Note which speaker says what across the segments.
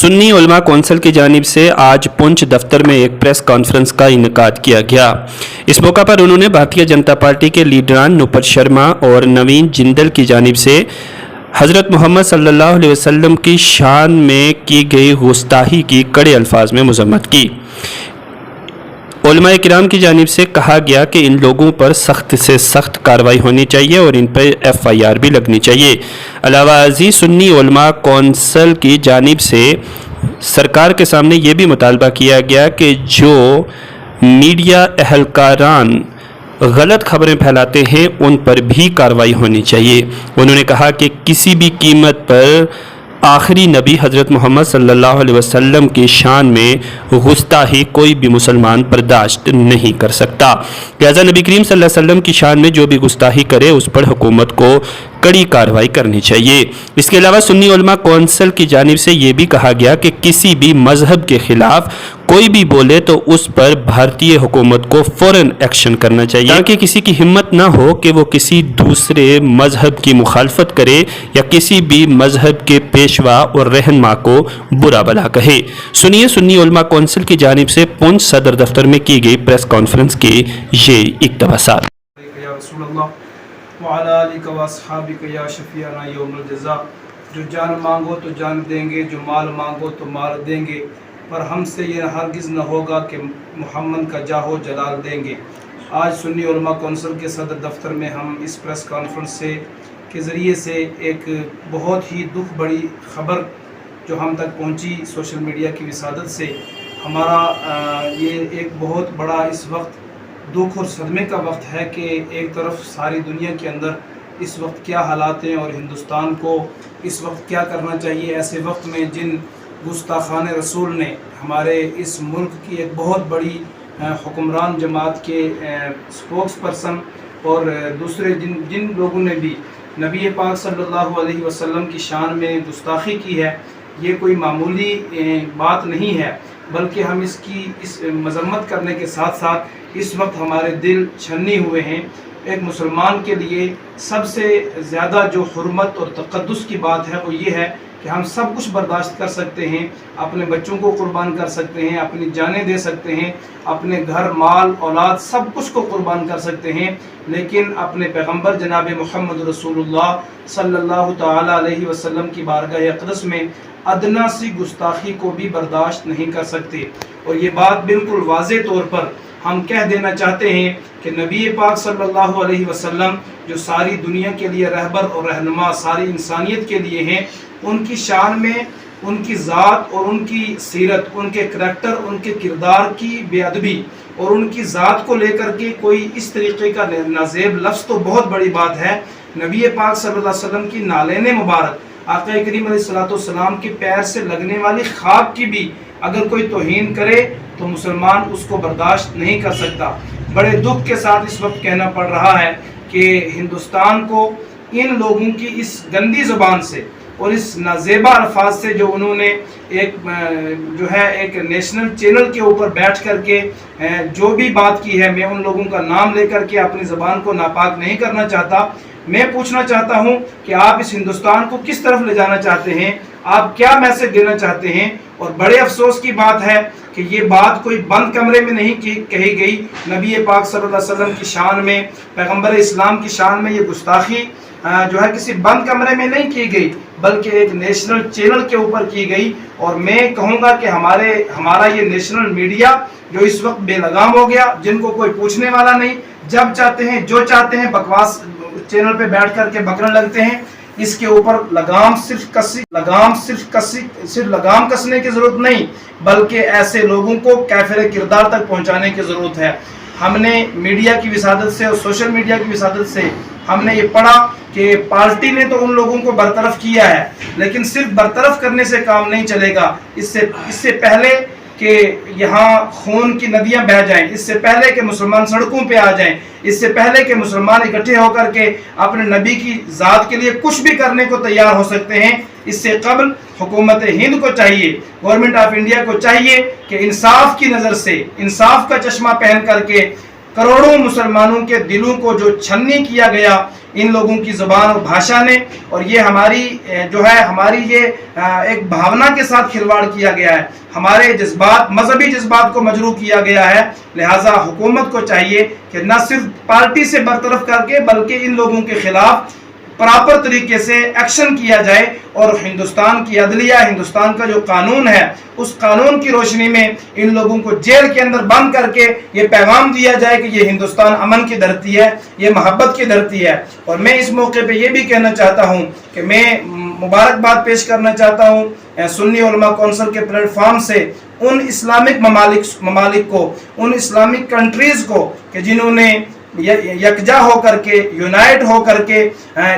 Speaker 1: سنی علماء کونسل کی جانب سے آج پونچھ دفتر میں ایک پریس کانفرنس کا انعقاد کیا گیا۔ اس موقع پر انہوں نے بھارتیہ جنتا پارٹی کے لیڈران نوپر شرما اور نوین جندل کی جانب سے حضرت محمد صلی اللہ علیہ وسلم کی شان میں کی گئی گستاخی کی کڑے الفاظ میں مذمت کی۔ علماء کرام کی جانب سے کہا گیا کہ ان لوگوں پر سخت سے سخت کارروائی ہونی چاہیے اور ان پر FIR بھی لگنی چاہیے۔ علاوہ ازیں سنی علماء کونسل کی جانب سے سرکار کے سامنے یہ بھی مطالبہ کیا گیا کہ جو میڈیا اہلکاران غلط خبریں پھیلاتے ہیں ان پر بھی کارروائی ہونی چاہیے۔ انہوں نے کہا کہ کسی بھی قیمت پر آخری نبی حضرت محمد صلی اللہ علیہ وسلم کی شان میں گستاخی کوئی بھی مسلمان برداشت نہیں کر سکتا، لہذا نبی کریم صلی اللہ علیہ وسلم کی شان میں جو بھی گستاخی کرے اس پر حکومت کو کڑی کارروائی کرنی چاہیے۔ اس کے علاوہ سنی علماء کونسل کی جانب سے یہ بھی کہا گیا کہ کسی بھی مذہب کے خلاف کوئی بھی بولے تو اس پر بھارتی حکومت کو فوراً ایکشن کرنا چاہیے، تاکہ کسی کی ہمت نہ ہو کہ وہ کسی دوسرے مذہب کی مخالفت کرے یا کسی بھی مذہب کے پیشوا اور رہنما کو برا بھلا کہے۔ سنیے سنی علماء کونسل کی جانب سے پونچھ صدر دفتر میں کی گئی پریس کانفرنس کے یہ اقتباسات۔
Speaker 2: وعلی آلک و اصحابک یا شفیعنا یوم الجزا۔ جو جان مانگو تو جان دیں گے، جو مال مانگو تو مال دیں گے، پر ہم سے یہ ہرگز نہ ہوگا کہ محمد کا جاہ و جلال دیں گے۔ آج سنی علماء کونسل کے صدر دفتر میں ہم اس پریس کانفرنس کے ذریعے سے ایک بہت ہی دکھ بڑی خبر جو ہم تک پہنچی سوشل میڈیا کی وسادت سے، ہمارا یہ ایک بہت بڑا اس وقت دکھ اور صدمے کا وقت ہے کہ ایک طرف ساری دنیا کے اندر اس وقت کیا حالات ہیں اور ہندوستان کو اس وقت کیا کرنا چاہیے ایسے وقت میں جن گستاخان رسول نے ہمارے اس ملک کی ایک بہت بڑی حکمران جماعت کے سپوکس پرسن اور دوسرے جن لوگوں نے بھی نبی پاک صلی اللہ علیہ وسلم کی شان میں گستاخی کی ہے، یہ کوئی معمولی بات نہیں ہے، بلکہ ہم اس کی مذمت کرنے کے ساتھ ساتھ اس وقت ہمارے دل چھنی ہوئے ہیں۔ ایک مسلمان کے لیے سب سے زیادہ جو حرمت اور تقدس کی بات ہے وہ یہ ہے کہ ہم سب کچھ برداشت کر سکتے ہیں، اپنے بچوں کو قربان کر سکتے ہیں، اپنی جانیں دے سکتے ہیں، اپنے گھر مال اولاد سب کچھ کو قربان کر سکتے ہیں، لیکن اپنے پیغمبر جناب محمد رسول اللہ صلی اللہ تعالی علیہ وسلم کی بارگاہ اقدس میں ادنا سی گستاخی کو بھی برداشت نہیں کر سکتے۔ اور یہ بات بالکل واضح طور پر ہم کہہ دینا چاہتے ہیں کہ نبی پاک صلی اللہ علیہ وسلم جو ساری دنیا کے لیے رہبر اور رہنما ساری انسانیت کے لیے ہیں، ان کی شان میں ان کی ذات اور ان کی سیرت، ان کے کریکٹر، ان کے کردار کی بے ادبی اور ان کی ذات کو لے کر کے کوئی اس طریقے کا نازیب لفظ تو بہت بڑی بات ہے۔ نبی پاک صلی اللہ علیہ وسلم کی نالین مبارک آقا کریم علیہ السلام کے پیر سے لگنے والی خاک کی بھی اگر کوئی توہین کرے تو مسلمان اس کو برداشت نہیں کر سکتا۔ بڑے دکھ کے ساتھ اس وقت کہنا پڑ رہا ہے کہ ہندوستان کو ان لوگوں کی اس گندی زبان سے اور اس نازیبا الفاظ سے جو انہوں نے ایک نیشنل چینل کے اوپر بیٹھ کر کے جو بھی بات کی ہے، میں ان لوگوں کا نام لے کر کے اپنی زبان کو ناپاک نہیں کرنا چاہتا۔ میں پوچھنا چاہتا ہوں کہ آپ اس ہندوستان کو کس طرف لے جانا چاہتے ہیں، آپ کیا میسج دینا چاہتے ہیں؟ اور بڑے افسوس کی بات ہے کہ یہ بات کوئی بند کمرے میں نہیں کہی گئی۔ نبی پاک صلی اللہ علیہ وسلم کی شان میں، پیغمبر اسلام کی شان میں یہ گستاخی کسی بند کمرے میں نہیں کی گئی، بلکہ ایک نیشنل چینل کے اوپر کی گئی۔ اور میں کہوں گا کہ ہمارا یہ نیشنل میڈیا جو اس وقت بے لگام ہو گیا، جن کو کوئی پوچھنے والا نہیں، جب چاہتے ہیں جو چاہتے ہیں بکواس چینل پہ بیٹھ کر کے بکنے لگتے ہیں۔ اس کے اوپر لگام کسنے کی ضرورت نہیں، بلکہ ایسے لوگوں کو کافر کردار تک پہنچانے کی ضرورت ہے۔ ہم نے میڈیا کی وسادت سے اور سوشل میڈیا کی وسادت سے ہم نے یہ پڑھا کہ پارٹی نے تو ان لوگوں کو برطرف کیا ہے، لیکن صرف برطرف کرنے سے کام نہیں چلے گا۔ اس سے پہلے کہ یہاں خون کی ندیاں بہہ جائیں، اس سے پہلے کہ مسلمان سڑکوں پہ آ جائیں، اس سے پہلے کہ مسلمان اکٹھے ہو کر کے اپنے نبی کی ذات کے لیے کچھ بھی کرنے کو تیار ہو سکتے ہیں، اس سے قبل حکومت ہند کو چاہیے، گورنمنٹ آف انڈیا کو چاہیے کہ انصاف کی نظر سے، انصاف کا چشمہ پہن کر کے करोड़ों मुसलमानों के दिलों को जो छन्नी किया गया इन लोगों की ज़बान और भाषा ने, और ये हमारी जो है हमारी ये एक भावना के साथ खिलवाड़ किया गया है, हमारे जज्बात, मजहबी जज्बात को मजरूह किया गया है। लिहाजा हुकूमत को चाहिए कि न सिर्फ पार्टी से बरतरफ करके बल्कि इन लोगों के खिलाफ प्रॉपर तरीके से एक्शन किया जाए, और हिंदुस्तान की अदलिया, हिंदुस्तान का जो कानून है, उस कानून की रोशनी में इन लोगों को जेल के अंदर बंद करके ये पैगाम दिया जाए कि ये हिंदुस्तान अमन की धरती है, ये मोहब्बत की धरती है। और मैं इस मौके पे ये भी कहना चाहता हूँ कि मैं मुबारकबाद पेश करना चाहता हूँ सुन्नी उलमा कौंसिल के प्लेटफॉर्म से उन इस्लामिक ममालिक को, उन इस्लामिक कंट्रीज़ को कि जिन्होंने यकजा होकर के, यूनाइट होकर के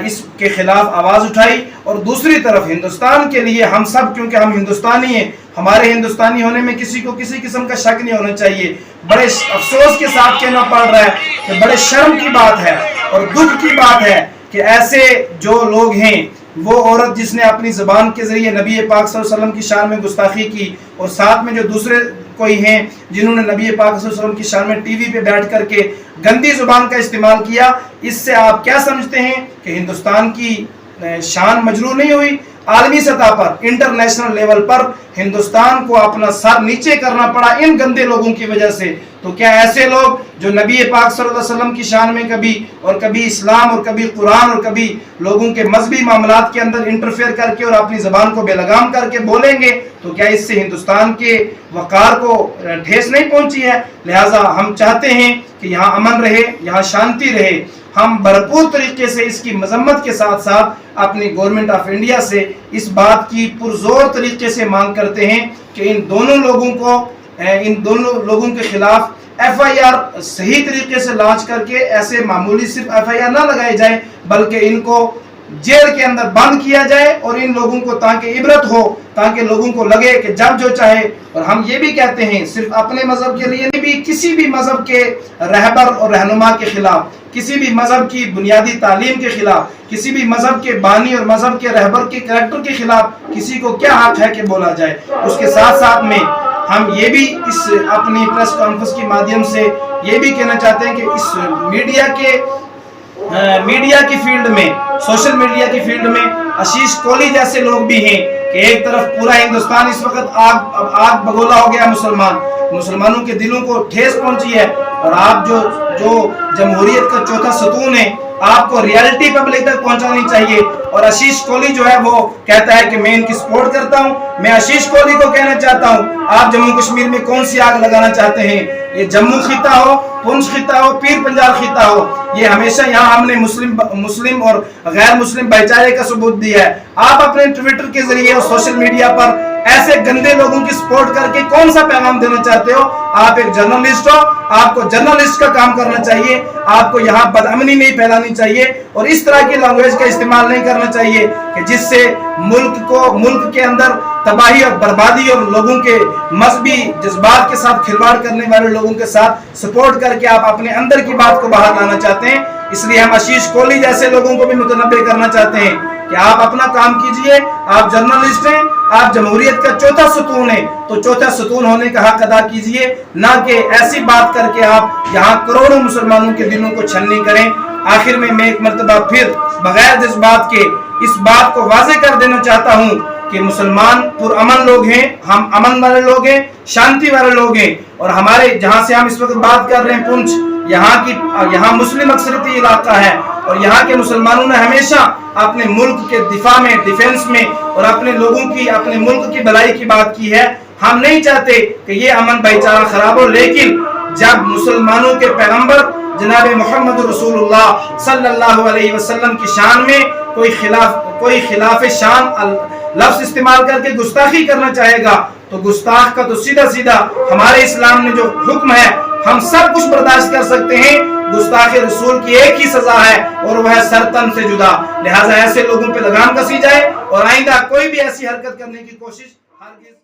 Speaker 2: इसके खिलाफ आवाज़ उठाई, और दूसरी तरफ हिंदुस्तान के लिए हम सब, क्योंकि हम हिंदुस्तानी हैं, हमारे हिंदुस्तानी होने में किसी को किसी किस्म का शक नहीं होना चाहिए। बड़े अफसोस के साथ कहना पड़ रहा है कि बड़े शर्म की बात है और दुख की बात है कि ऐसे जो लोग हैं, वो औरत जिसने अपनी ज़बान के ज़रिए नबी पाक सल्लल्लाहु अलैहि वसल्लम की शान में गुस्ताखी की, और साथ में जो दूसरे कोई हैं जिन्होंने नबी पाक सल्लल्लाहु अलैहि वसल्लम की शान में टीवी पे बैठ करके गंदी ज़ुबान का इस्तेमाल किया, इससे आप क्या समझते हैं कि हिंदुस्तान की शान मजरूह नहीं हुई? आलमी सतह पर, इंटरनेशनल लेवल पर हिंदुस्तान को अपना सर नीचे करना पड़ा इन गंदे लोगों की वजह से। तो क्या ऐसे लोग जो नबी पाक सल्लल्लाहु अलैहि वसल्लम की शान में कभी इस्लाम और कभी कुरान और कभी लोगों के मजहबी मामलात के अंदर इंटरफेयर करके और अपनी ज़बान को बेलगाम करके बोलेंगे, तो क्या इससे हिंदुस्तान के वक़ार को ठेस नहीं पहुंची है? लिहाजा हम चाहते हैं कि यहाँ अमन रहे, यहाँ शांति रहे। हम भरपूर तरीके से इसकी मजम्मत के साथ साथ अपनी गवर्नमेंट ऑफ इंडिया से इस बात की पुरजोर तरीके से मांग करते हैं कि इन दोनों लोगों के खिलाफ FIR सही तरीके से लॉन्च करके ऐसे मामूली सिर्फ FIR ना लगाए जाए, बल्कि इनको जेल के अंदर बंद किया जाए, और इन लोगों को ताकि इबरत हो, ताकि लोगों को लगे कि जब जो चाहे। और हम ये भी कहते हैं सिर्फ अपने मजहब के लिए भी, किसी भी मजहब के रहबर और रहनुमा के खिलाफ, किसी भी मजहब की बुनियादी तालीम के खिलाफ, किसी भी मजहब के बानी और मजहब के रहबर के करैक्टर के खिलाफ किसी को क्या हक है कि बोला जाए। उसके साथ साथ में हम ये भी इस अपनी प्रेस कॉन्फ्रेंस के माध्यम से ये भी कहना चाहते हैं कि इस मीडिया की फील्ड में, सोशल मीडिया की फील्ड में आशीष कोहली जैसे लोग भी हैं कि एक तरफ पूरा हिंदुस्तान इस वक्त आग बगोला हो गया, मुसलमानों के दिलों को ठेस पहुंची है, और आप जो जमहूरियत का चौथा सतून है, आपको रियलिटी पब्लिक तक पहुंचानी चाहिए। और आशीष कोहली जो है वो कहता है कि मैं इनकी सपोर्ट करता हूं। मैं आशीष कोहली को कहना चाहता हूं, आप जम्मू कश्मीर में कौन सी आग लगाना चाहते हैं? ये जम्मू खिता हो, पुंछ खिता हो, पीर पंजाल खिता हो, ये हमेशा यहाँ हमने मुस्लिम और गैर मुस्लिम भाईचारे का सबूत दिया है। आप अपने ट्विटर के जरिए और सोशल मीडिया पर ऐसे गंदे लोगों की सपोर्ट करके कौन सा पैगाम देना चाहते हो? आप एक जर्नलिस्ट हो, आपको जर्नलिस्ट का काम करना चाहिए, आपको यहाँ बदअमनी नहीं फैलानी चाहिए, और इस तरह की लैंग्वेज का इस्तेमाल नहीं करना चाहिए कि जिससे मुल्क के अंदर तबाही और बर्बादी और लोगों के मजहबी जज्बात के साथ खिलवाड़ करने वाले लोगों के साथ सपोर्ट करके आप अपने अंदर की बात को बाहर लाना चाहते हैं। इसलिए हम आशीष कोहली जैसे लोगों को भी मुतनब्बे करना चाहते हैं कि आप अपना काम कीजिए, आप जर्नलिस्ट हैं, आप जमहूरियत का चौथा सतून है, तो चौथा सतून होने का हक अदा कीजिए, ना कि ऐसी बात करके आप यहाँ करोड़ों मुसलमानों के दिलों को छलनी करें। आखिर में मैं एक मर्तबा फिर बगैर जज्बात के इस बात को वाजे कर देना चाहता हूँ कि मुसलमान पुरअमन लोग हैं, हम अमन वाले लोग हैं, शांति वाले लोग हैं, और हमारे जहाँ से हम इस वक्त बात कर रहे हैं पुंछ, यहाँ मुस्लिम अक्सरियती इलाका है, और यहाँ के मुसलमानों ने हमेशा अपने मुल्क के दिफा में, डिफेंस में और अपने लोगों की, अपने मुल्क की भलाई की बात की है। हम नहीं चाहते कि ये अमन भाईचारा खराब हो, लेकिन जब मुसलमानों के पैगंबर जनाब मोहम्मद रसूलुल्लाह सल्लल्लाहु अलैहि वसल्लम की शान में कोई खिलाफ शान लफ्ज इस्तेमाल करके गुस्ताखी करना चाहेगा, तो गुस्ताख का तो सीधा सीधा हमारे इस्लाम ने जो हुक्म है, हम सब कुछ बर्दाश्त कर सकते हैं, गुस्ताखे रसूल की एक ही सजा है और वह है सरतन से जुदा। लिहाजा ऐसे लोगों पे लगाम कसी जाए और आइंदा कोई भी ऐसी हरकत करने की कोशिश हरगिज़